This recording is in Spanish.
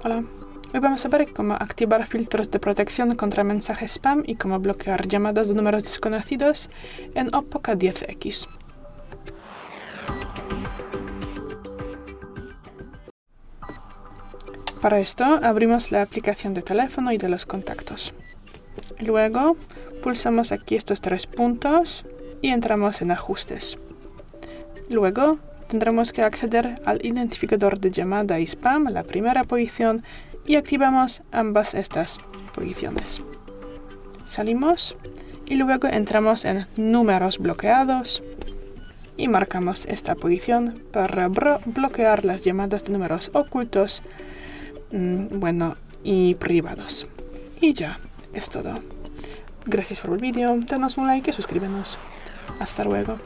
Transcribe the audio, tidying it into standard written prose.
Hola, hoy vamos a ver cómo activar filtros de protección contra mensajes spam y cómo bloquear llamadas de números desconocidos en Oppo K10X. Para esto, abrimos la aplicación de teléfono y de los contactos. Luego, pulsamos aquí estos 3 puntos y entramos en Ajustes. Luego, tendremos que acceder al identificador de llamada y spam, la primera posición, y activamos ambas estas posiciones. Salimos y luego entramos en Números bloqueados y marcamos esta posición para bloquear las llamadas de números ocultos, y privados. Y ya, es todo. Gracias por el vídeo, danos un like y suscríbenos. Hasta luego.